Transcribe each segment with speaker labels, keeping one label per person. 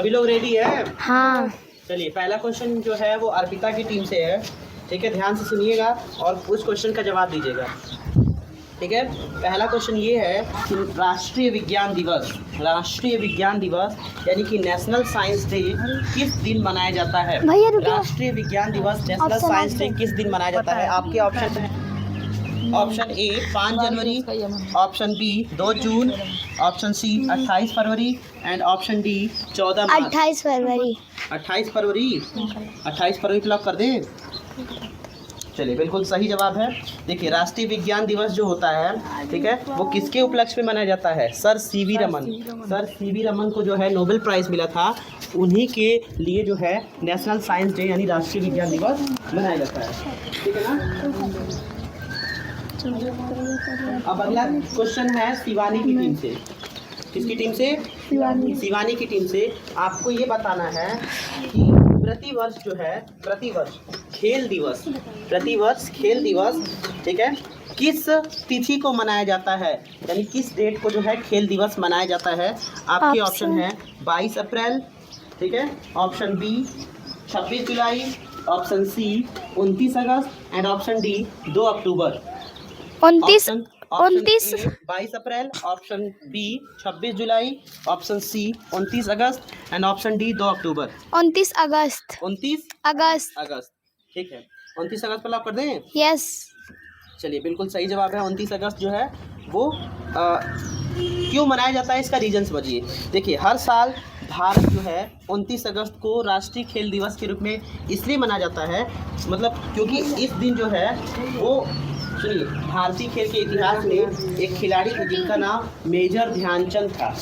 Speaker 1: सभी लोग रेडी है?
Speaker 2: हाँ।
Speaker 1: चलिए पहला क्वेश्चन जो है वो अर्पिता की टीम से है। ठीक है, ध्यान से सुनिएगा और उस क्वेश्चन का जवाब दीजिएगा। ठीक है, पहला क्वेश्चन ये है कि राष्ट्रीय विज्ञान दिवस यानी कि नेशनल साइंस डे किस दिन मनाया जाता है?
Speaker 2: भैया रुको।
Speaker 1: राष्ट्रीय विज्ञान दिवस नेशनल साइंस डे किस दिन मनाया जाता है? आपके ऑप्शन है, ऑप्शन ए 5 जनवरी, ऑप्शन बी 2 जून, ऑप्शन सी 28 फरवरी एंड ऑप्शन डी 14 मार्च।
Speaker 2: 28 फरवरी।
Speaker 1: 28 फरवरी, 28 फरवरी क्लॉक कर दें। चलिए बिल्कुल सही जवाब है। देखिए राष्ट्रीय विज्ञान दिवस जो होता है, ठीक है, वो किसके उपलक्ष्य में मनाया जाता है? सर सीवी रमन को जो है नोबेल प्राइज़ मिला था, उन्हीं के लिए जो है नेशनल साइंस डे यानी राष्ट्रीय विज्ञान दिवस मनाया जाता है। ठीक है ना। अब अगला क्वेश्चन है शिवानी की टीम से। किसकी टीम से? शिवानी की टीम से। आपको ये बताना है कि प्रतिवर्ष खेल दिवस, ठीक है, किस तिथि को मनाया जाता है, यानी किस डेट को जो है खेल दिवस मनाया जाता है? आपके ऑप्शन है 22 अप्रैल, ठीक है, ऑप्शन बी 26 जुलाई, ऑप्शन सी 29 अगस्त एंड ऑप्शन डी 2 अक्टूबर।
Speaker 2: 29
Speaker 1: 22 अप्रैल, ऑप्शन बी 26 जुलाई, ऑप्शन सी 29 अगस्त एंड ऑप्शन डी 2 अक्टूबर।
Speaker 2: 29 अगस्त।
Speaker 1: 29
Speaker 2: अगस्त।
Speaker 1: ठीक है, 29 अगस्त पर लॉक कर दें।
Speaker 2: यस।
Speaker 1: चलिए बिल्कुल सही जवाब है। 29 अगस्त जो है वो क्यों मनाया जाता है, इसका रीजन समझिए। देखिए हर साल भारत जो है 29 अगस्त को राष्ट्रीय खेल दिवस के रूप में इसलिए मनाया जाता है, मतलब क्योंकि इस दिन जो है वो, सुनिए, भारतीय खेल के इतिहास में एक खिलाड़ी थे जिनका नाम मेजर ध्यानचंद था।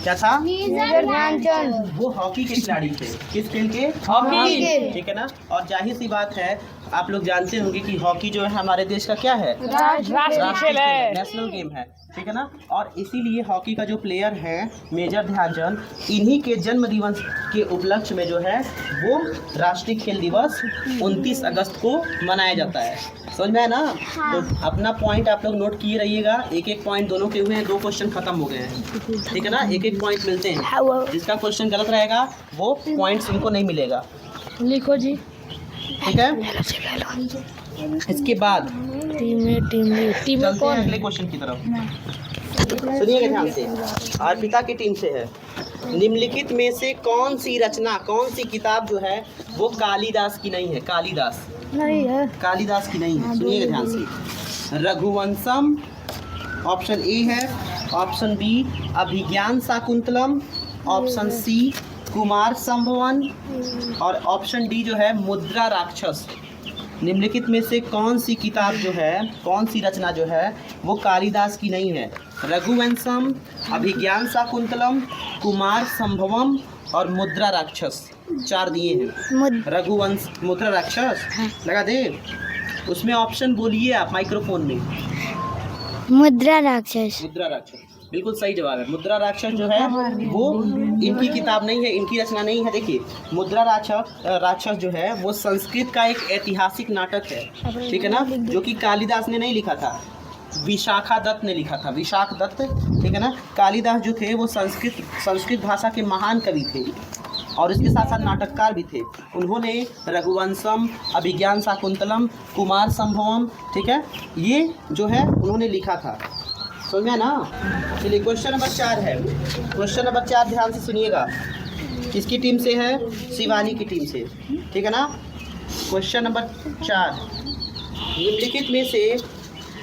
Speaker 1: क्या था?
Speaker 2: मेजर ध्यानचंद।
Speaker 1: वो हॉकी के खिलाड़ी थे। किस खेल के?
Speaker 2: हॉकी के।
Speaker 1: ठीक है ना। और जाहिर सी बात है, आप लोग जानते होंगे कि हॉकी जो है हमारे देश का क्या है?
Speaker 2: राष्ट्रीय खेल है,
Speaker 1: नेशनल गेम है। ठीक है ना। और इसीलिए हॉकी का जो प्लेयर है मेजर ध्यानचंद, इन्हीं के जन्म दिवस के उपलक्ष्य में जो है वो राष्ट्रीय खेल दिवस 29 अगस्त को मनाया जाता है। समझ में है ना?
Speaker 2: हाँ।
Speaker 1: तो अपना पॉइंट आप लोग नोट किए रहिएगा। एक पॉइंट दोनों के हुए हैं, 2 क्वेश्चन खत्म हो गए हैं। ठीक है ना। एक पॉइंट मिलते हैं। जिसका क्वेश्चन गलत रहेगा वो पॉइंट्स इनको नहीं मिलेगा।
Speaker 2: लिखो जी।
Speaker 1: ठीक है। इसके बाद
Speaker 2: टीम
Speaker 1: चलते हैं अगले क्वेश्चन की तरफ। सुनिएगा ध्यान से। अर्पिता की टीम से है। निम्नलिखित में से कौन सी किताब जो है वो कालिदास की नहीं है? कालिदास की नहीं है। सुनिएगा ध्यान से। रघुवंशम ऑप्शन ए है, ऑप्शन बी अभिज्ञान शाकुंतलम, ऑप्शन सी कुमार संभवन और ऑप्शन डी जो है मुद्रा राक्षस। निम्नलिखित में से कौन सी रचना जो है वो कालिदास की नहीं है? रघुवंशम, अभिज्ञान शाकुंतलम, कुमार संभवम और मुद्रा राक्षस। 4 दिए हैं। रघुवंश, मुद्रा राक्षस लगा दे। उसमें ऑप्शन बोलिए आप माइक्रोफोन में।
Speaker 2: मुद्रा राक्षस।
Speaker 1: बिल्कुल सही जवाब है। मुद्रा राक्षस जो है वो इनकी किताब नहीं है, इनकी रचना नहीं है। देखिए मुद्रा राक्षस जो है वो संस्कृत का एक ऐतिहासिक नाटक है। ठीक है ना। जो कि कालिदास ने नहीं लिखा था, विशाखा दत्त ने लिखा था। विशाख दत्त। ठीक है ना। कालिदास जो थे वो संस्कृत भाषा के महान कवि थे और इसके साथ साथ नाटककार भी थे। उन्होंने रघुवंशम, अभिज्ञान शाकुंतलम, कुमार संभवम, ठीक है, ये जो है उन्होंने लिखा था। समझ में ना। चलिए क्वेश्चन नंबर 4 है। क्वेश्चन नंबर 4 ध्यान से सुनिएगा। किसकी टीम से है? शिवानी की टीम से। ठीक है ना। क्वेश्चन नंबर 4, निम्नलिखित में से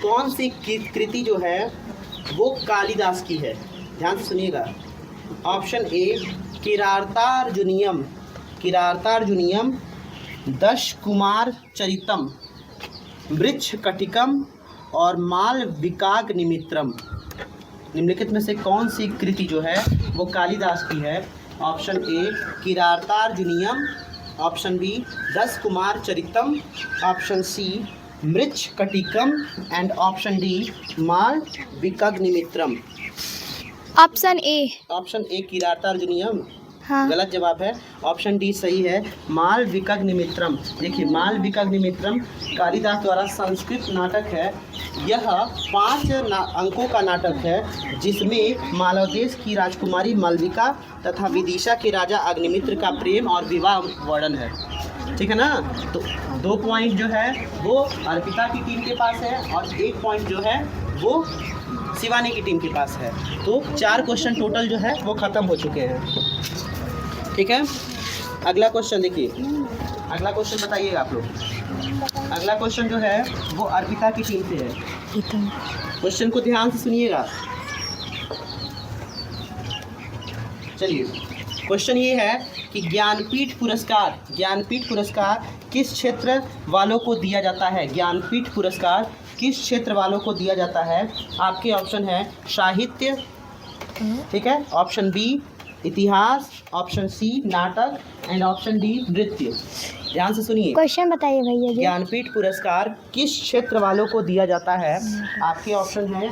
Speaker 1: कौन सी कृति जो है वो कालिदास की है? ध्यान से सुनिएगा। ऑप्शन ए किरातार्जुनीयम, दश कुमार चरितम, वृक्ष कटिकम और मालविकाग्निमित्रम। निम्नलिखित में से कौन सी कृति जो है वो कालिदास की है? Option A Kiratarjuniyam, option B 10 Kumara Charitam, option C Mrichchhakatikam and option D Malavikagnimitram.
Speaker 2: Option A
Speaker 1: Kiratarjuniyam.
Speaker 2: हाँ।
Speaker 1: गलत जवाब है। ऑप्शन डी सही है, मालविकाग्निमित्रम। देखिए मालविकाग्निमित्रम कालिदास द्वारा संस्कृत नाटक है। यह 5 अंकों का नाटक है जिसमें मालव देश की राजकुमारी मालविका तथा विदिशा के राजा अग्निमित्र का प्रेम और विवाह वर्णन है। ठीक है ना। तो 2 पॉइंट जो है वो अर्पिता की टीम के पास है और 1 पॉइंट जो है वो शिवानी की टीम के पास है। तो 4 क्वेश्चन टोटल जो है वो ख़त्म हो चुके हैं। ठीक है। अगला क्वेश्चन देखिए, अगला क्वेश्चन बताइएगा आप लोग। अगला क्वेश्चन जो है वो अर्पिता की टीम से है। क्वेश्चन को ध्यान से सुनिएगा। चलिए, क्वेश्चन ये है कि ज्ञानपीठ पुरस्कार किस क्षेत्र वालों को दिया जाता है। ज्ञानपीठ पुरस्कार किस क्षेत्र वालों को दिया जाता है। आपके ऑप्शन है साहित्य, ठीक है, ऑप्शन बी इतिहास, ऑप्शन सी नाटक एंड ऑप्शन डी नृत्य। ध्यान से सुनिए,
Speaker 2: क्वेश्चन बताइए भैया जी।
Speaker 1: ज्ञानपीठ पुरस्कार किस क्षेत्र वालों को दिया जाता है। आपके ऑप्शन है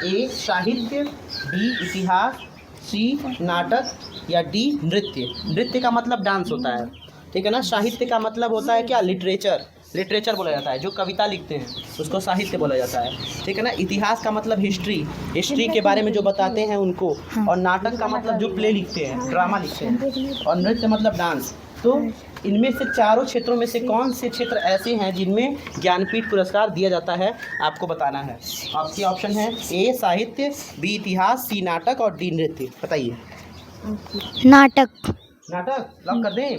Speaker 1: ए साहित्य, बी इतिहास, सी नाटक या डी नृत्य। नृत्य का मतलब डांस होता है, ठीक है ना। साहित्य का मतलब होता है क्या, लिटरेचर बोला जाता है, जो कविता लिखते हैं उसको साहित्य बोला जाता है, ठीक है ना। इतिहास का मतलब हिस्ट्री के बारे में जो बताते हैं उनको। और नाटक का मतलब जो प्ले लिखते हैं, ड्रामा लिखते हैं। और नृत्य मतलब डांस। तो इनमें से चारों क्षेत्रों में से कौन से क्षेत्र ऐसे हैं जिनमें ज्ञानपीठ पुरस्कार दिया जाता है, आपको बताना है। आपके ऑप्शन है ए साहित्य, बी इतिहास, सी नाटक और डी नृत्य। बताइए।
Speaker 2: नाटक
Speaker 1: लॉक कर दें।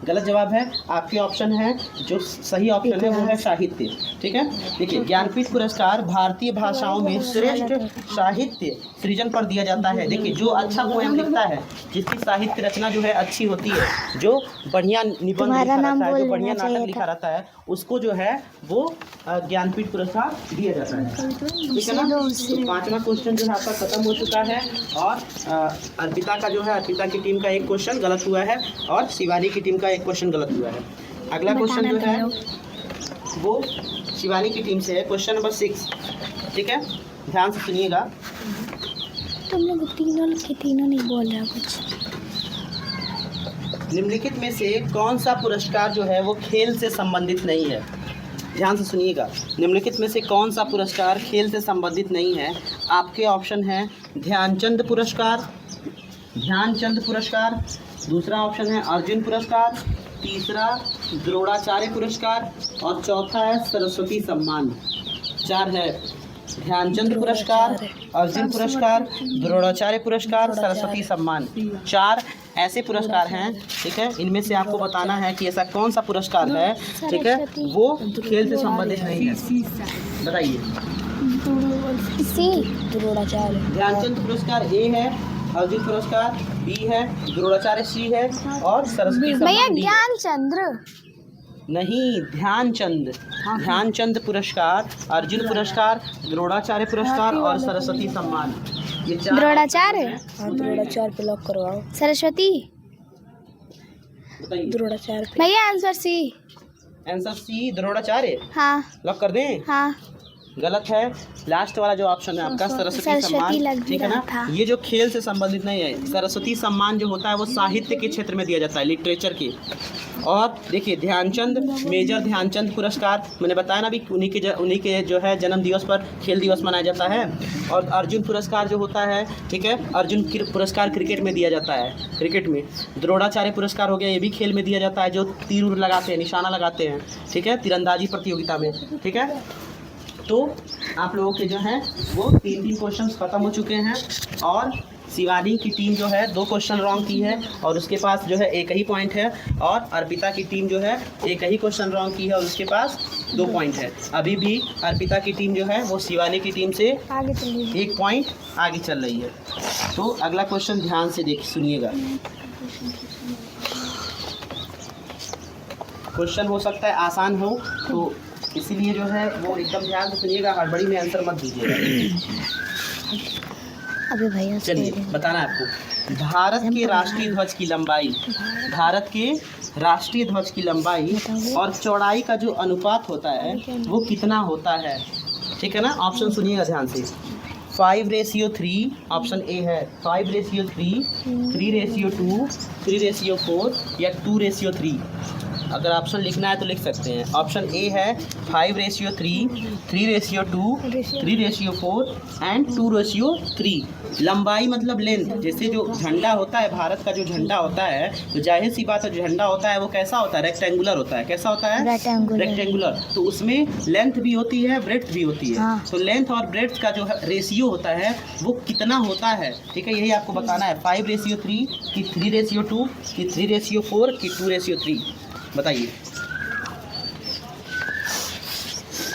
Speaker 1: गलत जवाब है। आपके ऑप्शन है, जो सही ऑप्शन है वो है साहित्य, ठीक है। देखिए, ज्ञानपीठ पुरस्कार भारतीय भाषाओं में श्रेष्ठ साहित्य सृजन पर दिया जाता है। देखिए, जो अच्छा पोएम लिखता है, जिसकी साहित्य रचना जो है अच्छी होती है, जो बढ़िया निबंध लिखा रहता है, जो बढ़िया नाटक लिखा रहता है, उसको जो है वो ज्ञानपीठ पुरस्कार दिया जाता है, ठीक है ना। तो 5वां क्वेश्चन जो है आपका खत्म हो चुका है। और अर्पिता का जो है, अर्पिता की टीम का 1 क्वेश्चन गलत हुआ है और शिवानी की टीम का 1 क्वेश्चन गलत हुआ है। अगला क्वेश्चन जो है वो शिवानी की टीम से है, क्वेश्चन नंबर 6, ठीक है। ध्यान से सुनिएगा।
Speaker 2: तुम लोग तीनों नहीं बोल रहे कुछ।
Speaker 1: निम्नलिखित में से कौन सा पुरस्कार जो है वो खेल से संबंधित नहीं है। ध्यान से सुनिएगा। निम्नलिखित में से कौन सा पुरस्कार खेल से संबंधित नहीं है। आपके ऑप्शन है ध्यानचंद पुरस्कार, दूसरा ऑप्शन है अर्जुन पुरस्कार, तीसरा द्रोणाचार्य पुरस्कार और चौथा है सरस्वती सम्मान। 4 है, ध्यानचंद पुरस्कार, अर्जुन पुरस्कार, द्रोणाचार्य पुरस्कार, सरस्वती सम्मान। 4 ऐसे पुरस्कार हैं, ठीक है। इनमें से आपको बताना है कि ऐसा कौन सा पुरस्कार है, ठीक है, वो खेल से संबंधित नहीं है। बताइए। ध्यानचंद पुरस्कार ए है, अर्जुन पुरस्कार बी है, द्रोणाचार्य सी है और सरस्वती सम्मान डी है।
Speaker 2: ज्ञानचंद्र
Speaker 1: नहीं, ध्यानचंद पुरस्कार, अर्जुन पुरस्कार, द्रोणाचार्य पुरस्कार और सरस्वती सम्मान। ये 4
Speaker 2: द्रोणाचार्य पे लॉक करवाओ। सरस्वती द्रोणाचार्य भैया आंसर सी
Speaker 1: द्रोणाचार्य।
Speaker 2: हाँ
Speaker 1: लॉक कर दें।
Speaker 2: हाँ
Speaker 1: गलत है। लास्ट वाला जो ऑप्शन है आपका सरस्वती सम्मान, ठीक है ना। ये जो खेल से संबंधित नहीं है। सरस्वती सम्मान जो होता है वो साहित्य के क्षेत्र में दिया जाता है, लिटरेचर के। और देखिए, ध्यानचंद, मेजर ध्यानचंद पुरस्कार मैंने बताया ना भी, उन्हीं के जो है जन्म दिवस पर खेल दिवस मनाया जाता है। और अर्जुन पुरस्कार जो होता है, ठीक है, अर्जुन पुरस्कार क्रिकेट में दिया जाता है, क्रिकेट में। द्रोणाचार्य पुरस्कार हो गया, ये भी खेल में दिया जाता है, जो तीर लगाते हैं, निशाना लगाते हैं, ठीक है, तीरंदाजी प्रतियोगिता में, ठीक है। तो आप लोगों के जो हैं वो 3 क्वेश्चंस खत्म हो चुके हैं। और शिवानी की टीम जो है 2 क्वेश्चन रॉन्ग की है और उसके पास जो है 1 ही पॉइंट है। और अर्पिता की टीम जो है 1 ही क्वेश्चन रॉन्ग की है और उसके पास 2 पॉइंट है। अभी भी अर्पिता की टीम जो है वो शिवानी की टीम से
Speaker 2: आगे चल रही है,
Speaker 1: 1 पॉइंट आगे चल रही है। तो अगला क्वेश्चन ध्यान से सुनिएगा। क्वेश्चन हो सकता है आसान हो, तो इसीलिए जो है वो एकदम ध्यान से सुनिएगा, हड़बड़ी में आंसर मत दीजिएगा।
Speaker 2: अभी भैया
Speaker 1: चलिए बताना है आपको। भारत के राष्ट्रीय ध्वज की लंबाई और चौड़ाई का जो अनुपात होता है वो कितना होता है, ठीक है ना। ऑप्शन सुनिएगा ध्यान से। 5:3, ऑप्शन ए है 5:3, 3:2, 3:4 या 2:3। अगर ऑप्शन लिखना है तो लिख सकते हैं। ऑप्शन ए है 5:3, 3:2, 3:4 एंड 2:3। लंबाई मतलब लेंथ। जैसे जो झंडा होता है, भारत का जो झंडा होता है, तो जाहिर सी बात है जो झंडा होता है वो कैसा होता है, रेक्टेंगुलर होता है। कैसा होता है? रेक्टेंगुलर। तो उसमें लेंथ भी होती है, ब्रेड्थ भी होती है।
Speaker 2: हाँ।
Speaker 1: तो लेंथ और ब्रेड्थ का जो रेशियो होता है वो कितना होता है, ठीक है, यही आपको बताना है। 5:3 कि 3:2 कि 3:4 कि 2:3, बताइए।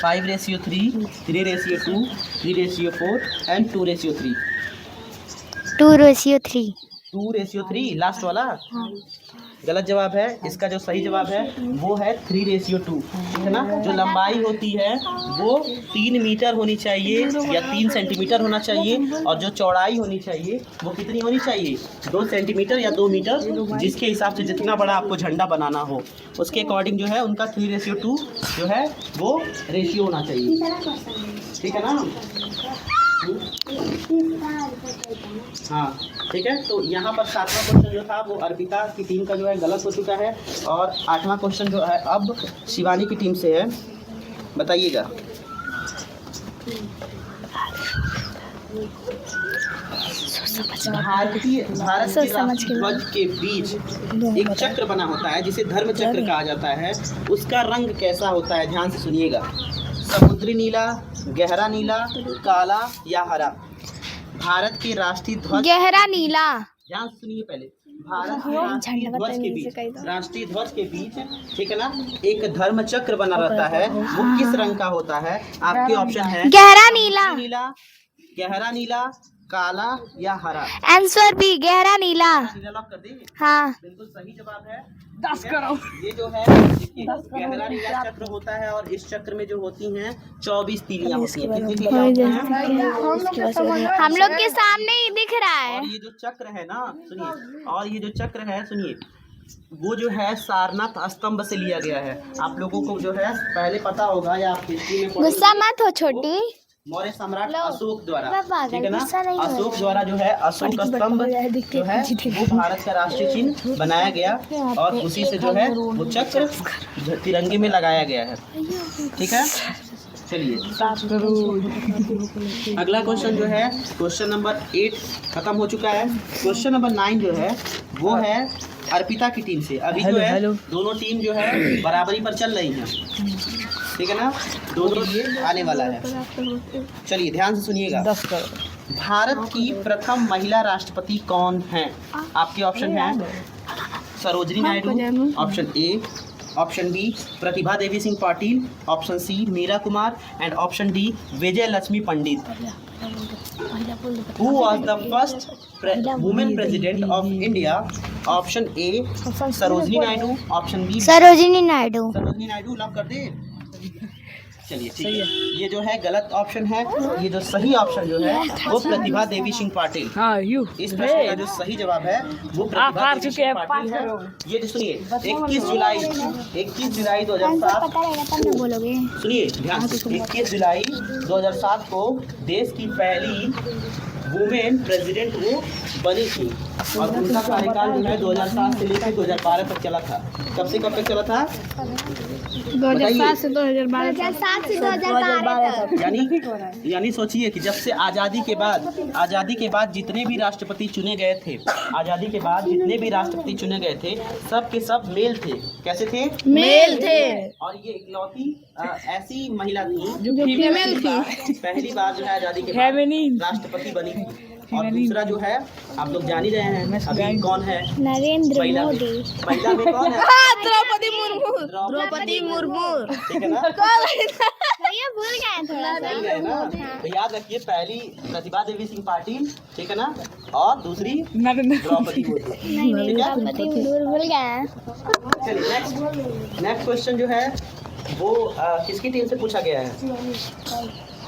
Speaker 1: 5:3, 3:2, 3:4 एंड 2:3।
Speaker 2: 2:3।
Speaker 1: 2:3 लास्ट वाला गलत जवाब है। इसका जो सही जवाब है वो है 3:2, है ना। जो लंबाई होती है वो 3 मीटर होनी चाहिए या 3 सेंटीमीटर होना चाहिए, और जो चौड़ाई होनी चाहिए वो कितनी होनी चाहिए, 2 सेंटीमीटर या 2 मीटर, जिसके हिसाब से जितना बड़ा आपको झंडा बनाना हो उसके अकॉर्डिंग जो है उनका 3:2 जो है वो रेशियो होना चाहिए, ठीक है ना। हाँ ठीक है। तो यहाँ पर 7वां क्वेश्चन जो था वो अर्पिता की टीम का जो है गलत हो चुका है, और 8वां क्वेश्चन जो है अब शिवानी की टीम से है, बताइएगा। भारत के राष्ट्रीय ध्वज के बीच एक चक्र बना होता है जिसे धर्म चक्र कहा जाता है। उसका रंग कैसा होता है, ध्यान से सुनिएगा। समुद्री नीला, गहरा नीला, काला या हरा। भारत के राष्ट्रीय ध्वज,
Speaker 2: गहरा नीला।
Speaker 1: ध्यान से सुनिए पहले। भारत के राष्ट्रीय ध्वज के बीच, ठीक है ना, एक धर्म चक्र बना रहता है। वो किस रंग का होता है? आपके ऑप्शन है
Speaker 2: गहरा नीला,
Speaker 1: गहरा नीला, काला या हरा।
Speaker 2: आंसर बी, गहरा नीला।
Speaker 1: लॉक कर दें?
Speaker 2: हाँ,
Speaker 1: बिल्कुल सही जवाब है। 10 करो। ये जो है देखिए, गहरा नीला चक्र होता है और इस चक्र में जो होती हैं 24 तीलियां होती हैं। कितनी तीलियां होती हैं?
Speaker 2: हम लोग के सामने ही दिख रहा है।
Speaker 1: और ये जो चक्र है ना, सुनिए, और ये जो चक्र है सुनिए, वो जो है सारनाथ स्तंभ से लिया गया है। आप लोगों को जो है पहले पता होगा या आप हिस्ट्री में
Speaker 2: गुस्सा मत हो छोटी।
Speaker 1: मौर्य सम्राट अशोक द्वारा,
Speaker 2: ठीक
Speaker 1: है ना, अशोक द्वारा जो है अशोक स्तंभ जो है वो भारत का राष्ट्रीय चिन्ह बनाया गया, और उसी से जो है वो चक्र तिरंगे में लगाया गया है, ठीक है। चलिए अगला क्वेश्चन जो है क्वेश्चन नंबर 8 खत्म हो चुका है। क्वेश्चन नंबर 9 जो है वो है अर्पिता की टीम से। अभी जो है दोनों टीम जो है बराबरी पर चल रही हैं, ठीक है ना, दोनों ये आने वाला है। चलिए ध्यान से सुनिएगा। भारत की प्रथम महिला राष्ट्रपति कौन है? आपके ऑप्शन हैं Sarojini Naidu, option A, option B Pratibha Devi Singh Patil, option C Meera Kumar and option D Vijay Lakshmi Pandit. Who was the first woman president of India? Option A Sarojini Naidu, option B
Speaker 2: Sarojini Naidu.
Speaker 1: Sarojini Naidu lock कर दे। चलिए ठीक है, ये जो है गलत ऑप्शन है। ये जो सही ऑप्शन जो है वो प्रतिभा देवी सिंह पाटिल। इस प्रश्न का जो सही जवाब है वो प्रतिभा देवी सिंह पाटिल है। ये जो सुनिए 21 जुलाई 2007
Speaker 2: बोलोगे,
Speaker 1: सुनिए ध्यान से, 21 जुलाई 2007 को देश की पहली वुमेन प्रेसिडेंट वो बनी थी, और उनका कार्यकाल जो है 2007 से लेकर 2012 तक चला था। कब से कब तक चला था?
Speaker 2: 2007 से 2012 तक।
Speaker 1: यानी सोचिए कि जब से आज़ादी के बाद जितने भी राष्ट्रपति चुने गए थे, आज़ादी के बाद जितने भी राष्ट्रपति चुने गए थे सब के सब मेल थे। कैसे थे?
Speaker 2: मेल थे।
Speaker 1: और ये इकलौती ऐसी महिला थी
Speaker 2: जो फीमेल थी,
Speaker 1: पहली बार जो है आज़ादी के बाद राष्ट्रपति बनी थी। और दूसरा जो है आप लोग जान ही रहे हैं अभी कौन है?
Speaker 2: नरेंद्र मोदी।
Speaker 1: महिला में कौन है?
Speaker 2: द्रौपदी मुर्मू,
Speaker 1: ठीक है ना?
Speaker 2: ये भूल गए थोड़ा सा।
Speaker 1: भूल गए ना? तो याद रखिए, पहली प्रतिभा देवी सिंह पाटिल, ठीक है ना, और दूसरी द्रौपदी मुर्मू, ठीक है।
Speaker 2: भूल गए।
Speaker 1: चलिए नेक्स्ट क्वेश्चन जो है वो किसकी टीम से पूछा गया है?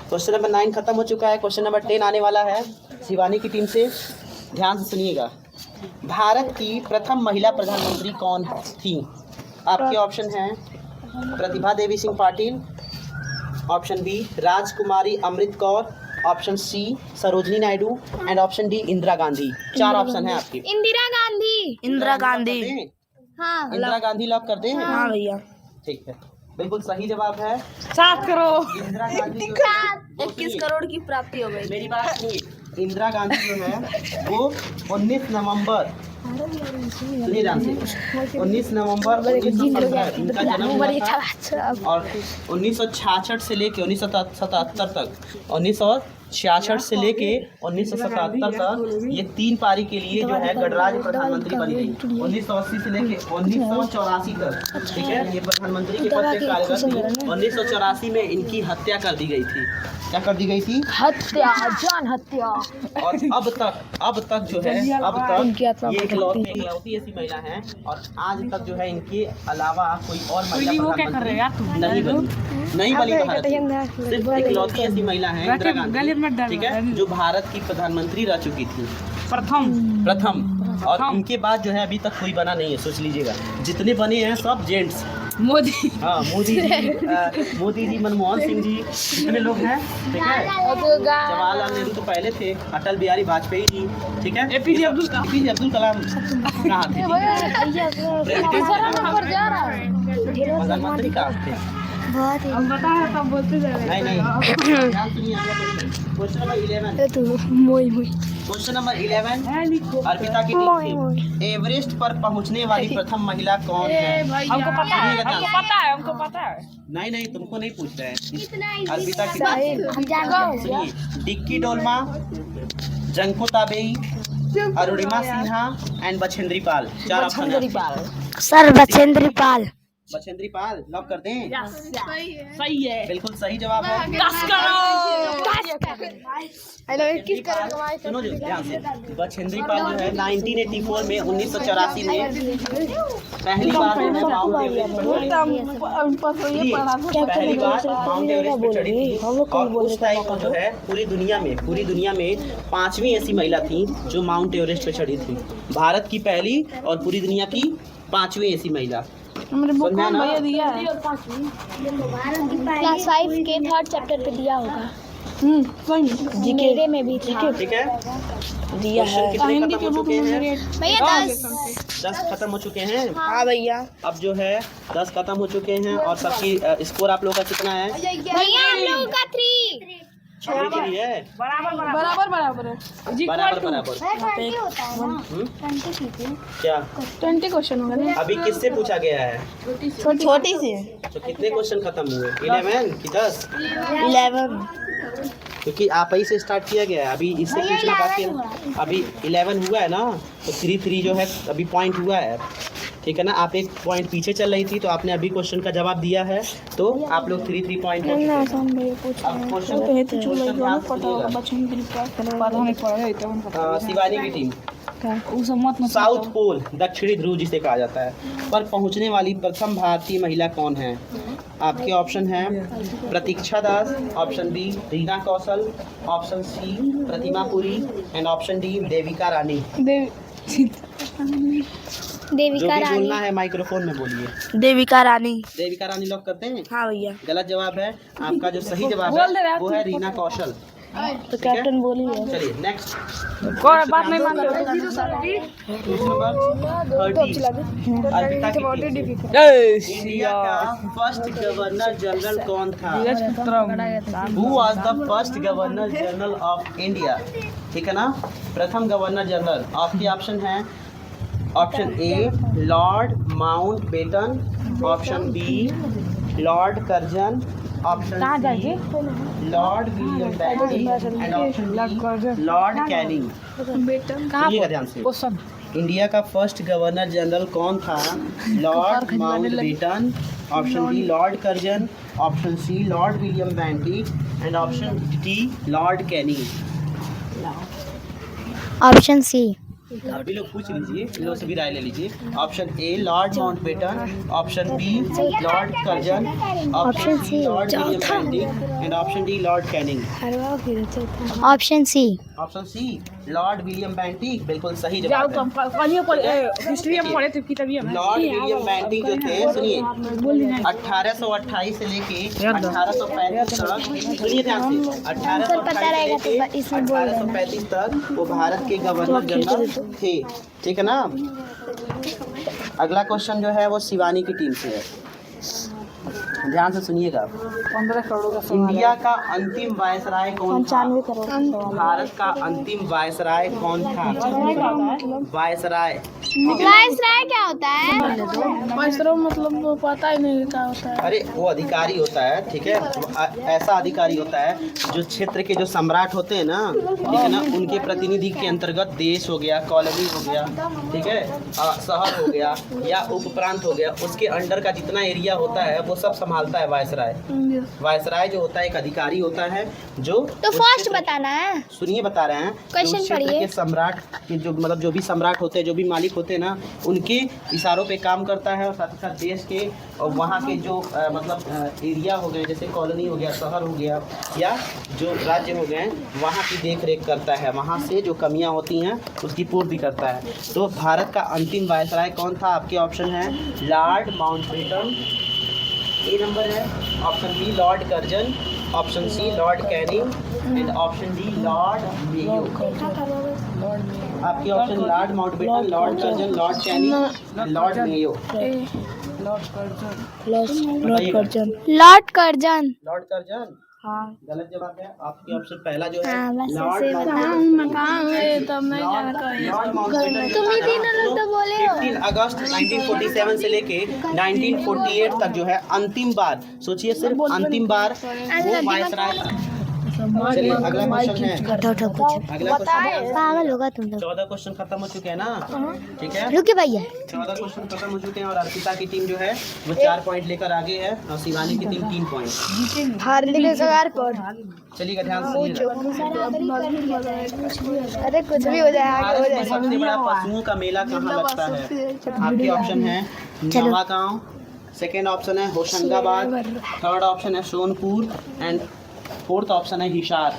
Speaker 1: क्वेश्चन नंबर 9 खत्म हो चुका है। क्वेश्चन नंबर 10 आने वाला है शिवानी की टीम से। ध्यान से सुनिएगा। भारत की प्रथम महिला प्रधानमंत्री कौन थी? आपके ऑप्शन हैं Pratibha Devi Singh Patil, option B Rajkumari Amrit Kaur, option C Sarojini Naidu and option D Indira Gandhi. 4 option है आपके।
Speaker 2: इंदिरा गांधी।
Speaker 3: इंदिरा गांधी।
Speaker 2: हाँ
Speaker 1: इंदिरा गांधी लॉक कर दें?
Speaker 3: हाँ भैया।
Speaker 1: ठीक है, बिल्कुल सही जवाब है
Speaker 3: 7 करोड़।
Speaker 1: इंदिरा गांधी जो है,
Speaker 3: 21 करोड़ की प्राप्ति हो गई।
Speaker 1: मेरी बात सुनिए, इंदिरा गांधी जो है वो 19 नवंबर सुनिए ध्यान से, 19 नवंबर 1915 इनका जन्म हुआ था और 1966 से लेके 1977 तक 1966 से लेके 1977 तक ये 3 पारी के लिए जो है गणराज प्रधानमंत्री बनी गई। 1980 से लेके 1984 तक, ठीक है, ये प्रधानमंत्री के पद पे कार्यरत थी। 1984 में इनकी हत्या कर दी गई थी। क्या कर दी गई थी?
Speaker 2: हत्या, जान हत्या।
Speaker 1: और अब तक जो है ये इकलौती ऐसी महिला है और आज तक जो है इनके अलावा कोई और महिला प्रधानमंत्री नहीं बनी भारत की। सिर्फ इकलौती ऐसी महिला है इंदिरा गांधी, ठीक है, जो भारत की प्रधानमंत्री रह चुकी थी प्रथम। और इनके बाद जो है अभी तक कोई बना नहीं है। सोच लीजिएगा, जितने बने हैं सब जेंट्स।
Speaker 3: मोदी।
Speaker 1: हाँ, मोदी जी, मनमोहन सिंह जी, जितने लोग हैं, ठीक है, जवाहरलाल नेहरू तो पहले थे, अटल बिहारी वाजपेयी जी, ठीक है, एपीजे अब्दुल कलाम कहाँ थे? प्रधानमंत्री कहाँ थे?
Speaker 2: बहुत ही
Speaker 3: हम बता रहे तब बोलते जा रहे।
Speaker 1: नहीं ध्यान सुनिए, क्वेश्चन नंबर 11।
Speaker 2: मोई
Speaker 1: क्वेश्चन नंबर 11 अर्पिता की टीम से एवरेस्ट पर पहुंचने वाली प्रथम महिला कौन है?
Speaker 3: हमको पता है।
Speaker 1: नहीं, तुमको नहीं पूछ रहे हैं। अर्पिता की टीम से सुनिए, Dicky Dolma, Junko Tabei, Arunima Sinha and Bachendri Pal. 4 option है
Speaker 2: सर। बछेंद्री पाल।
Speaker 1: बछेंद्री पाल लॉक कर दें?
Speaker 3: सही है।
Speaker 1: बिल्कुल सही जवाब है।
Speaker 3: 10 करोड़।
Speaker 1: सुनो जो ध्यान से, बछेंद्री पाल जो है 1984 में 1984 में पहली बार माउंट एवरेस्ट पे चढ़ी थी। और उस टाइम पर जो है पूरी दुनिया में 5वीं ऐसी महिला थी जो माउंट एवरेस्ट पे चढ़ी थी। भारत की पहली और पूरी दुनिया की 5वीं ऐसी महिला।
Speaker 3: भैया दिया है।
Speaker 2: क्लास 5 के 3rd चैप्टर पे दिया होगा। जीके में भी था।
Speaker 1: ठीक है,
Speaker 3: दिया है।
Speaker 1: कितने खत्म हो चुके हैं?
Speaker 2: भैया
Speaker 1: 10 खत्म हो चुके हैं।
Speaker 3: हाँ भैया।
Speaker 1: अब जो है 10 खत्म हो चुके हैं और सबकी स्कोर आप लोगों का कितना है?
Speaker 2: भैया हम लोगों का 3
Speaker 1: अभी के लिए
Speaker 3: बराबर है।
Speaker 1: बराबर। क्या
Speaker 3: 20 क्वेश्चन होगा ना?
Speaker 1: अभी किससे पूछा गया है?
Speaker 3: छोटी सी।
Speaker 1: तो कितने क्वेश्चन खत्म हुए? 11 कि 10?
Speaker 3: 11।
Speaker 1: क्योंकि आप ही से स्टार्ट किया गया है, अभी इससे पूछना बाकी है। अभी 11 हुआ है ना, तो 3 जो है अभी पॉइंट हुआ है, ठीक है ना। आप एक पॉइंट पीछे चल रही थी, तो आपने अभी क्वेश्चन का जवाब दिया है, तो आप लोग 3 पॉइंट हो चुके हैं। शिवानी की टीम साउथ पोल, दक्षिणी ध्रुव जिसे कहा जाता है, पर पहुंचने वाली प्रथम भारतीय महिला कौन है? आपके ऑप्शन है Pratiksha Das, option B Reena Kaushal, option C Pratima Puri and option D Devika Rani.
Speaker 2: Devika Rani.
Speaker 1: बोलना है माइक्रोफोन में बोलिए।
Speaker 3: देविका रानी।
Speaker 1: देविका रानी लॉक करते हैं?
Speaker 3: हाँ भैया।
Speaker 1: गलत जवाब है। आपका जो सही जवाब है वो है रीना कौशल।
Speaker 3: तो कैप्टन बोलिए।
Speaker 1: चलिए नेक्स्ट।
Speaker 3: कोई बात नहीं मानते।
Speaker 1: अर्पिता की इंडिया का फर्स्ट गवर्नर जनरल कौन था? Who was the first governor general of India? ठीक है ना, प्रथम गवर्नर जनरल। आपके ऑप्शन है option A Lord Mountbatten, option B Lord Curzon, option C Lord William Bentinck and option D Lord Canning. सुनिएगा ध्यान से, इंडिया का फर्स्ट गवर्नर जनरल कौन था? Lord Mountbatten, option B Lord Curzon, option C Lord William Bentinck and option D Lord Canning.
Speaker 2: Option C
Speaker 1: आप भी लोग पूछ लीजिए, इन लोगों से भी राय ले लीजिए। Option A Lord Mountbatten, option B Lord Curzon, option C Lord William Bentinck and option D Lord Canning.
Speaker 2: Option C.
Speaker 1: Option C Lord William Bentinck बिल्कुल सही जवाब है।
Speaker 3: हिस्ट्री में पढ़े थे किताबिया में।
Speaker 1: लॉर्ड विलियम बेंटिक जो थे, सुनिए 1828 से लेके 1835 तक, सुनिए ध्यान से, 1828 से लेके 1835 तक वो भारत के गवर्नर जनरल थे, ठीक है ना। अगला क्वेश्चन जो है वो शिवानी की टीम से है, ध्यान से सुनिएगा।
Speaker 3: 15 करोड़ का
Speaker 1: इंडिया का अंतिम वायसराय कौन था?
Speaker 3: 95 करोड़।
Speaker 1: भारत का अंतिम वायसराय कौन था? वायसराय।
Speaker 2: वायसराय क्या होता है?
Speaker 3: वायसराय मतलब वो पता ही नहीं क्या होता है।
Speaker 1: अरे वो अधिकारी होता है, ठीक है, ऐसा अधिकारी होता है जो क्षेत्र के जो सम्राट होते हैं ना, ठीक है ना, उनके प्रतिनिधि के अंतर्गत देश हो गया, कॉलोनी हो गया, ठीक है, शहर हो गया या उप प्रांत हो गया, उसके अंडर का जितना एरिया होता है वो सब संभालता है वायसराय। वायसराय जो होता है एक अधिकारी होता है जो,
Speaker 2: तो फर्स्ट बताना है।
Speaker 1: सुनिए बता रहे हैं,
Speaker 2: क्वेश्चन
Speaker 1: जो क्षेत्र
Speaker 2: पढ़िए।
Speaker 1: के सम्राट के जो मतलब जो भी सम्राट होते हैं, जो भी मालिक होते हैं ना, उनके इशारों पे काम करता है और साथ ही साथ देश के और वहाँ के जो मतलब एरिया हो गए, जैसे कॉलोनी हो गया, शहर हो गया या जो राज्य हो गए, वहाँ की देख रेख करता है, वहाँ से जो कमियाँ होती हैं उसकी पूर्ति करता है। तो भारत का अंतिम वायसराय कौन था? आपके ऑप्शन है लॉर्ड माउंटबेटन, ए नंबर है, option B Lord Curzon, option C Lord Canning and option D Lord Mayo. आपके option Lord Mountbatten, Lord Curzon, Lord Canning, Lord Mayo.
Speaker 3: Lord Curzon.
Speaker 2: Lord Curzon.
Speaker 1: Lord Curzon
Speaker 3: हाँ।
Speaker 1: गलत जवाब है। आपके option पहला जो है
Speaker 2: हाँ, बस
Speaker 1: लॉर्ड
Speaker 2: ऐसे
Speaker 1: माउंटबेटन।
Speaker 3: कहाँ है तब नहीं जानता है।
Speaker 1: लॉर्ड माउंटबेटन
Speaker 2: तुम ही तीनों लोग तो बोले हो।
Speaker 1: 15 अगस्त 1947 से लेके 1948 तक जो है अंतिम बार, सोचिए सिर्फ अंतिम बार वो वायसराय था। चलिए अगला क्वेश्चन है, अगला क्वेश्चन है,
Speaker 2: पागल होगा तुम लोग।
Speaker 1: 14 क्वेश्चन खत्म हो चुके हैं ना, ठीक है,
Speaker 2: रुके भैया।
Speaker 1: 14 क्वेश्चन खत्म हो चुके हैं और अर्पिता की टीम जो है वो 4 पॉइंट लेकर आगे है और शिवानी की टीम 3 पॉइंट।
Speaker 3: हारने के कगार पर।
Speaker 1: चलिएगा ध्यान से सुनिएगा।
Speaker 3: अरे कुछ भी हो जाए, आगे हो
Speaker 1: भारत में
Speaker 3: जाए।
Speaker 1: सबसे बड़ा पशुओं का मेला कहाँ लगता है? आपके ऑप्शन है नवागांव, सेकेंड ऑप्शन है होशंगाबाद, थर्ड ऑप्शन है सोनपुर एंड फोर्थ ऑप्शन है हिसार।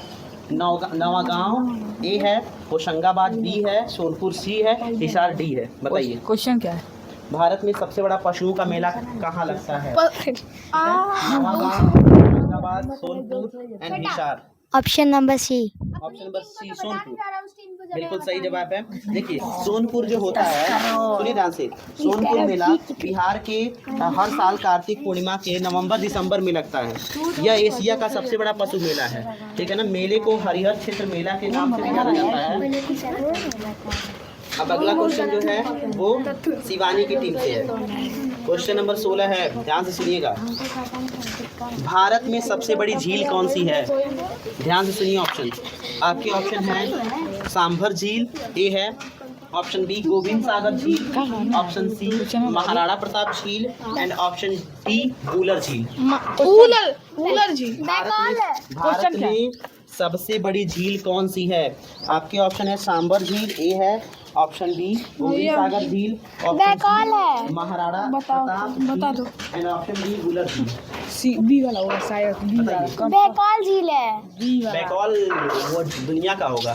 Speaker 1: नवागांव ए है, होशंगाबाद बी है, सोनपुर सी है, हिसार डी है। बताइए
Speaker 3: क्वेश्चन क्या है?
Speaker 1: भारत में सबसे बड़ा पशुओं का मेला कहाँ लगता है? Navagaon, Hoshangabad, Sonpur and Hisar.
Speaker 2: Option number C.
Speaker 1: Option number C Sonpur बिल्कुल सही जवाब है। देखिए सोनपुर जो होता है, सुनिए ध्यान से, सोनपुर मेला बिहार के हर साल कार्तिक पूर्णिमा के नवंबर दिसंबर में लगता है। यह एशिया का सबसे बड़ा पशु मेला है, ठीक है ना। मेले को हरिहर क्षेत्र मेला के नाम से भी जाना जाता है। अब अगला क्वेश्चन जो है वो शिवानी की टीम से है। क्वेश्चन नंबर 16 है, ध्यान से सुनिएगा। भारत में सबसे बड़ी झील कौन सी है? ध्यान से सुनिए ऑप्शन। आपके ऑप्शन है सांभर झील ए है, ऑप्शन बी गोविंद सागर झील, ऑप्शन सी महाराणा प्रताप झील एंड ऑप्शन डी वूलर झील।
Speaker 3: वूलर जी।
Speaker 1: भारत में सबसे बड़ी झील कौन सी है? आपके ऑप्शन है सांभर झील ए है, ऑप्शन बी गोविंद सागर झील, ऑप्शन सी महाराणा प्रताप
Speaker 3: बता दो।
Speaker 1: एंड ऑप्शन डी वूलर झील।
Speaker 3: सी बी वाला होगा शायद, बी वाला।
Speaker 2: बेकाल झील है।
Speaker 3: बी वाला।
Speaker 1: बेकॉल वो दुनिया का होगा,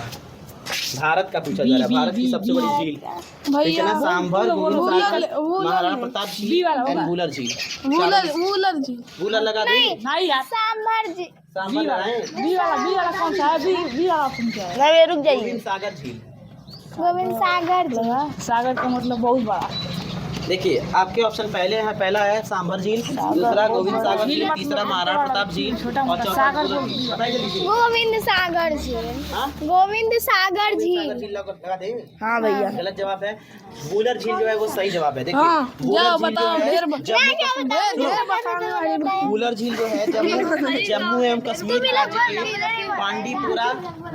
Speaker 1: भारत का पूछा जा रहा है। भारत की सबसे बड़ी झील, ठीक है ना, सांभर, गोविंद सागर, महाराणा प्रताप झील एंड वूलर झील।
Speaker 3: वूलर जी।
Speaker 1: वूलर लगा दे,
Speaker 3: नहीं यार,
Speaker 2: सांभर झील।
Speaker 1: सांभर लगाएं।
Speaker 3: बी वाला कौन सा है? बी वाला ऑप्शन क्या है? नहीं रुक
Speaker 1: गोविंद सागर झील।
Speaker 2: गोविंद सागर झील।
Speaker 3: सागर का मतलब बहुत बड़ा।
Speaker 1: देखिए आपके ऑप्शन पहले है, पहला है सांभर झील, दूसरा गोविंद सागर झील, तीसरा महाराणा प्रताप झील और चौथा बताइए जल्दी।
Speaker 2: गोविंद सागर झील।
Speaker 1: हाँ?
Speaker 2: गोविंद सागर झील।
Speaker 1: झील लगा दे।
Speaker 3: हाँ भैया।
Speaker 1: गलत जवाब है। वूलर झील जो है वो सही जवाब है। देखिए
Speaker 3: हाँ,
Speaker 1: वूलर झील जो है
Speaker 3: ढेर बताने वाली।
Speaker 1: वूलर झील जो है जम्मू एवं कश्मीर राज्य के बांडीपुरा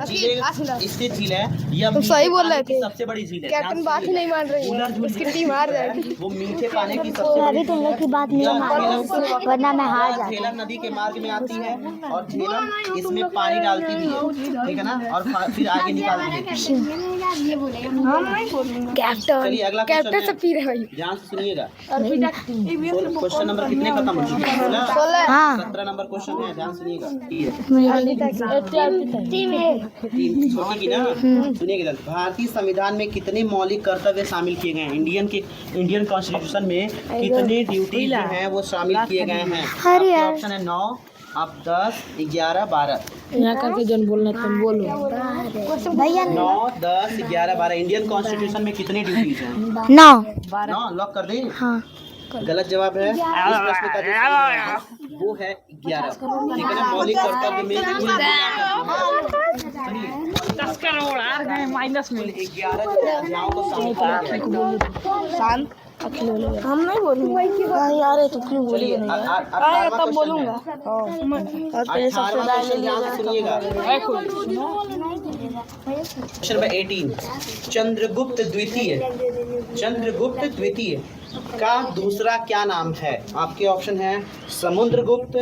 Speaker 1: झील स्थित झील है। यह
Speaker 3: तुम सही बोल रहे
Speaker 1: मीठे
Speaker 3: थे।
Speaker 1: पानी की सबसे बड़ी झील है।
Speaker 3: कैप्टन बात ही नहीं मान रही है, उसकी टीम हार जाएगी।
Speaker 1: वो मीठे पानी की सबसे
Speaker 2: अभी तुम लोग की बात नहीं मानो वरना मैं हार जाता।
Speaker 1: झेलम नदी के मार्ग में आती है और झेलम इसमें पानी डालती भी है, ठीक है ना, और फिर आगे निकालती है। चलिए अगला
Speaker 3: कैप्टन से पी रहे भाई।
Speaker 1: ध्यान से सुनिएगा। क्वेश्चन नंबर कितने खत्म हो चुके हैं?
Speaker 3: 16।
Speaker 2: हाँ
Speaker 1: 17 नंबर क्वेश्चन है, ध्यान सुनिएगा। ठीक है, तीन छोटी की ना, सुनिएगा। भारतीय संविधान में कितने मौलिक कर्तव्य शामिल किए गए हैं? इंडियन कॉन्स्टिट्यूशन में कितने ड्यूटी जो हैं वो शामिल किए गए हैं?
Speaker 2: अरे यार।
Speaker 1: ऑप्शन है 9, अब 10, 11, 12।
Speaker 3: यहाँ करके जन बोलना तुम बोलो।
Speaker 2: भैया
Speaker 1: 9, 10, 11, 12 इंडियन कॉन्स्टिट्यूशन में कितने ड्यूटीज हैं?
Speaker 2: 9।
Speaker 1: 9 लॉक कर दें?
Speaker 2: हाँ
Speaker 1: गलत जवाब है। इस प्रश्न का जो सही है वो है 11। ठीक है ना, मौलिक कर्तव्य में कुल मिलाकर
Speaker 3: 10 करोड़ आ गए माइनस में।
Speaker 1: 11 अध्यायों को शामिल किया गया है।
Speaker 3: शांत हम नहीं बोलेंगे यार, तो क्यों बोलेंगे? तब बोलूंगा। और पहले सबसे
Speaker 1: ध्यान से सुनिएगा। क्वेश्चन नंबर 18, चंद्रगुप्त द्वितीय का दूसरा क्या नाम है? आपके ऑप्शन है समुद्रगुप्त,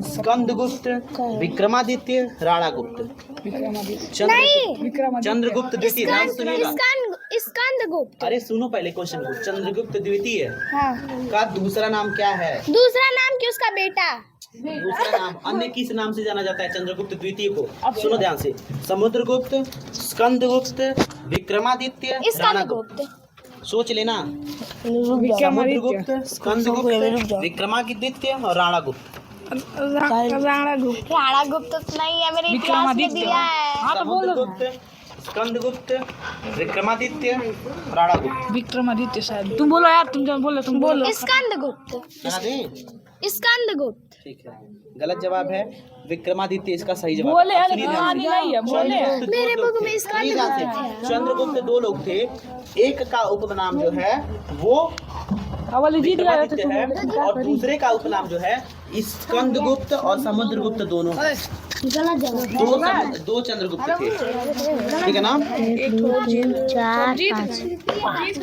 Speaker 1: स्कंदगुप्त, विक्रमादित्य, राणागुप्त। चंद्रगुप्त द्वितीय, ध्यान से सुनिएगा।
Speaker 2: स्कंदगुप्त।
Speaker 1: अरे सुनो पहले क्वेश्चन को। चंद्रगुप्त द्वितीय का दूसरा नाम क्या है?
Speaker 2: दूसरा नाम कि उसका बेटा?
Speaker 1: दूसरा नाम अन्य किस नाम से जाना जाता है चंद्रगुप्त द्वितीय को? सुनो ध्यान से। समुद्रगुप्त, स्कंदगुप्त, विक्रमादित्य, राणागुप्त। सोच लेना। समुद्रगुप्त, स्कंदगुप्त, विक्रमादित्य और राणागुप्त।
Speaker 2: राणागुप्त नहीं है, मेरे इतिहास में दिया है।
Speaker 1: समुद्रगुप्त, स्कंदगुप्त, विक्रमादित्य, राणागुप्त।
Speaker 3: विक्रमादित्य शायद। तुम बोलो यार, तुम बोलो।
Speaker 2: स्कंदगुप्त।
Speaker 1: बता दें?
Speaker 2: स्कंदगुप्त।
Speaker 1: ठीक है, गलत जवाब है। विक्रमादित्य इसका सही जवाब।
Speaker 3: बोले
Speaker 1: अब सुनिए ध्यान से।
Speaker 3: नहीं है, बोले।
Speaker 2: मेरे बुक में
Speaker 1: सुनिए ध्यान से। चंद्रगुप्त 2 लोग थे। एक का उपनाम जो है वो विक्रमादित्य है और दूसरे का उपनाम जो है स्कंदगुप्त और समुद्रगुप्त दोनों। दो चंद्रगुप्त थे, ठीक है ना?
Speaker 2: 1 2 3 4 5।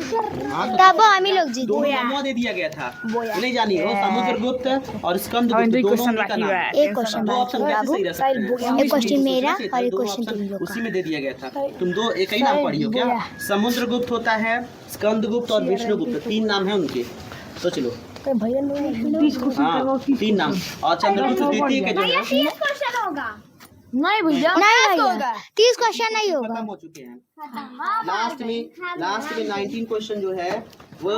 Speaker 2: तब हम ही लोग जीते।
Speaker 1: दोनों नमो दे दिया गया था, नहीं जानिए वो समुद्रगुप्त और स्कंदगुप्त दोनों का नाम।
Speaker 2: एक क्वेश्चन
Speaker 1: दो ऑप्शन कैसे सही रह सकते हैं?
Speaker 2: एक क्वेश्चन मेरा और एक क्वेश्चन तुम लोग
Speaker 1: उसी में दे दिया गया था। तुम दो एक ही नाम पढ़ी हो क्या? समुद्रगुप्त होता है, स्कंदगुप्त और विष्णुगुप्त, 3 नाम है उनके। सोच लो। हाँ 3 नाम। और चंद्रगुप्त द्वितीय के जो है
Speaker 3: नहीं भैया,
Speaker 2: नहीं भैया 30 क्वेश्चन नहीं होगा।
Speaker 1: खत्म हो चुके हैं। लास्ट में 19 क्वेश्चन जो है वो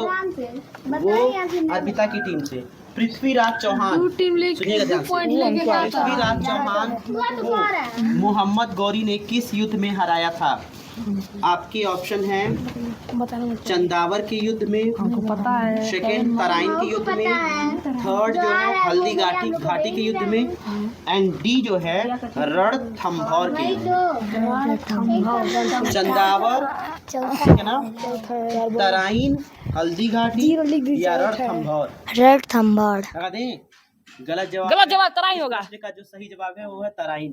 Speaker 1: अर्पिता की टीम से। पृथ्वीराज चौहान, सुनिएगा ध्यान से। पृथ्वीराज चौहान को मोहम्मद गौरी ने किस युद्ध में हराया था? आपके ऑप्शन है चंदावर के युद्ध में, सेकेंड तराइन के युद्ध में, थर्ड जो है हल्दी घाटी के युद्ध में, एंड डी जो है रणथंभौर के युद्ध में। चंदावर, ठीक है ना, तराइन, हल्दी घाटी या रणथंभौर? लगा दें? गलत जवाब
Speaker 3: तराइन होगा।
Speaker 1: का जो सही जवाब है वो है तराइन।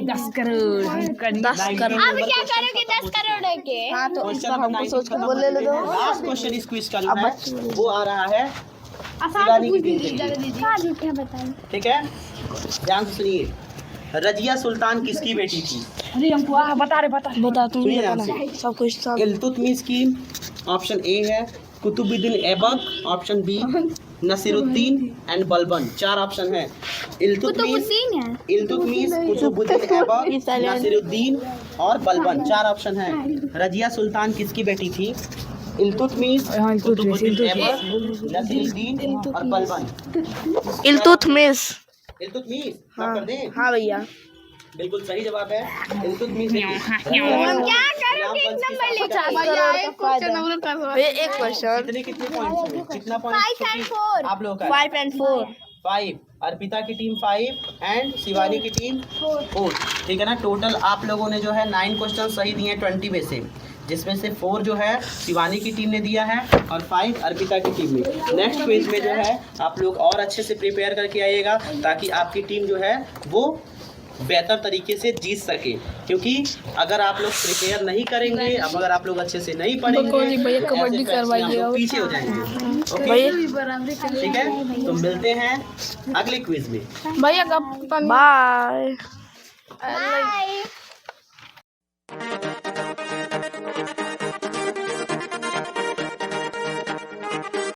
Speaker 3: 10 करोड़ 10 करोड़।
Speaker 2: अब क्या करोगे 10 करोड़ के?
Speaker 3: हाँ तो
Speaker 1: क्वेश्चन
Speaker 3: सोच कर बोल ले दो।
Speaker 1: लास्ट क्वेश्चन इस क्विज का जो है वो आ रहा है शिवानी की टीम के लिए। ठीक है, ध्यान से सुनिए। रजिया सुल्तान किसकी बेटी थी?
Speaker 3: अरे हमको बता तुम
Speaker 1: सुनिए ध्यान से।
Speaker 3: सब कुछ सब।
Speaker 1: इल्तुतमिश की ऑप्शन ए है, Qutubuddin Aibak option B, Nasiruddin and Balban. 4 option है। इल्तुतमिश, कुतुबुद्दीन ऐबक, नसीरुद्दीन और बलबन, 4 ऑप्शन है। रजिया सुल्तान किसकी बेटी थी? इल्तुतमिश, कुतुबुद्दीन ऐबक, नसीरुद्दीन और बलबन।
Speaker 3: इल्तुतमिश।
Speaker 1: हाँ कर दें?
Speaker 3: हाँ भैया,
Speaker 1: बिल्कुल सही जवाब है इल्तुतमिश।
Speaker 2: क्या करोगे? एक नंबर लेकर
Speaker 3: एक क्वेश्चन।
Speaker 1: कितने पॉइंट्स हुए? कितना पॉइंट
Speaker 2: 5 and 4
Speaker 1: आप लोगों का?
Speaker 3: 5 and 4।
Speaker 1: 5। अर्पिता की टीम 5 एंड शिवानी की टीम 4। ठीक है ना, टोटल आप लोगों ने जो है 9 क्वेश्चन सही दिए 20 में से, जिसमें से 4 जो है शिवानी की टीम ने दिया है और 5 अर्पिता की टीम ने। नेक्स्ट क्विज में जो है आप लोग और अच्छे से प्रिपेयर करके आइएगा ताकि आपकी टीम जो है वो बेहतर तरीके से जीत सके। क्योंकि अगर आप लोग प्रिपेयर नहीं करेंगे, अब अगर आप लोग अच्छे से नहीं पढ़ेंगे
Speaker 3: भैया
Speaker 1: तो
Speaker 3: कबड्डी
Speaker 1: ऐसे फैसले हम लोग पीछे हो जाएंगे। ओके, ठीक है, तो मिलते हैं अगले क्विज में।
Speaker 3: भैया कब बाय।